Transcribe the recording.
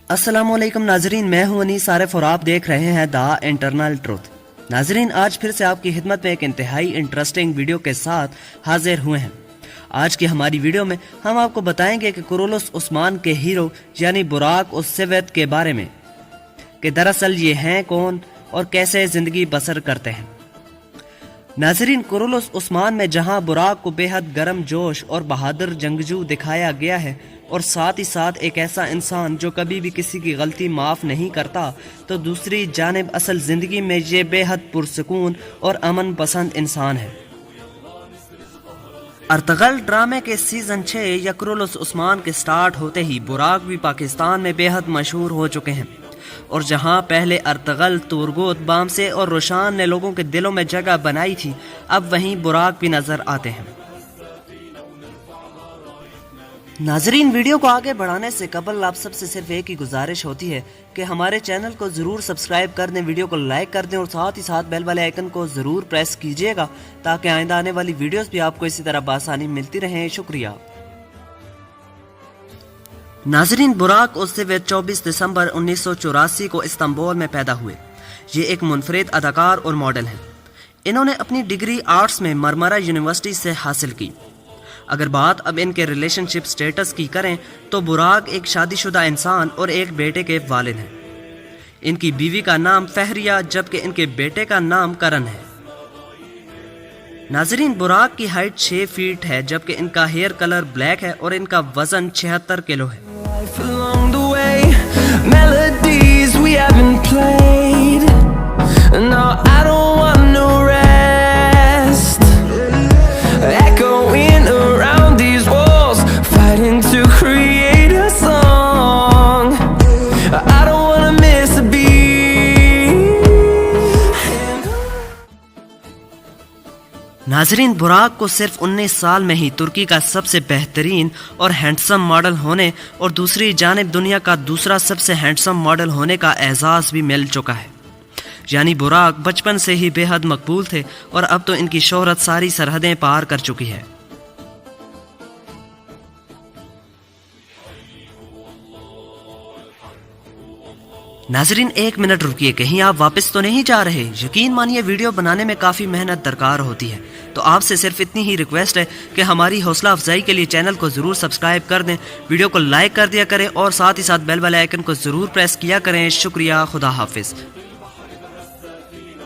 السلام علیکم ناظرین، میں ہوں انیس عارف اور آپ دیکھ رہے ہیں دا انٹرنل ٹروتھ۔ ناظرین، آج پھر سے آپ کی خدمت میں ایک انتہائی انٹرسٹنگ ویڈیو کے ساتھ حاضر ہوئے ہیں۔ آج کی ہماری ویڈیو میں ہم آپ کو بتائیں گے کہ کورولوس عثمان کے ہیرو یعنی براق السویت کے بارے میں، کہ دراصل یہ ہیں کون اور کیسے زندگی بسر کرتے ہیں۔ ناظرین، کورولوس عثمان میں جہاں براق کو بے حد گرم جوش اور بہادر جنگجو دکھایا گیا ہے، اور ساتھ ہی ساتھ ایک ایسا انسان جو کبھی بھی کسی کی غلطی معاف نہیں کرتا، تو دوسری جانب اصل زندگی میں یہ بے حد پرسکون اور امن پسند انسان ہے۔ ارطغرل ڈرامے کے سیزن 6 یا کورولوس عثمان کے سٹارٹ ہوتے ہی براق بھی پاکستان میں بے حد مشہور ہو چکے ہیں، اور جہاں پہلے ارطغرل، تورگوت، بامسے اور روشان نے لوگوں کے دلوں میں جگہ بنائی تھی، اب وہیں براق بھی نظر آتے ہیں۔ ناظرین، ویڈیو کو آگے بڑھانے سے قبل آپ سب سے صرف ایک ہی گزارش ہوتی ہے کہ ہمارے چینل کو ضرور سبسکرائب کر دیں، ویڈیو کو لائک کر دیں اور ساتھ ہی ساتھ بیل والے آئیکن کو ضرور پریس کیجئے گا تاکہ آئندہ آنے والی ویڈیوز بھی آپ کو اسی طرح بآسانی ملتی رہیں۔ شکریہ۔ ناظرین، براق السویت 24 دسمبر 1984 کو استنبول میں پیدا ہوئے۔ یہ ایک منفرد اداکار اور ماڈل ہیں۔ انہوں نے اپنی ڈگری آرٹس میں مرمرہ یونیورسٹی سے حاصل کی۔ اگر بات اب ان کے ریلیشن شپ سٹیٹس کی کریں تو براق ایک شادی شدہ انسان اور ایک بیٹے کے والد ہیں۔ ان کی بیوی کا نام فہریہ جبکہ ان کے بیٹے کا نام کرن ہے۔ ناظرین، براق کی ہائٹ 6 فیٹ ہے جبکہ ان کا ہیئر کلر بلیک ہے اور ان کا وزن 76 کلو ہے۔ ناظرین، براق کو صرف 19 سال میں ہی ترکی کا سب سے بہترین اور ہینڈسم ماڈل ہونے اور دوسری جانب دنیا کا دوسرا سب سے ہینڈسم ماڈل ہونے کا اعزاز بھی مل چکا ہے۔ یعنی براق بچپن سے ہی بے حد مقبول تھے اور اب تو ان کی شہرت ساری سرحدیں پار کر چکی ہے۔ ناظرین، 1 منٹ رکیے، کہیں آپ واپس تو نہیں جا رہے؟ یقین مانیے ویڈیو بنانے میں کافی محنت درکار ہوتی ہے، تو آپ سے صرف اتنی ہی ریکویسٹ ہے کہ ہماری حوصلہ افزائی کے لیے چینل کو ضرور سبسکرائب کر دیں، ویڈیو کو لائک کر دیا کریں اور ساتھ ہی ساتھ بیل والے آئیکن کو ضرور پریس کیا کریں۔ شکریہ، خدا حافظ۔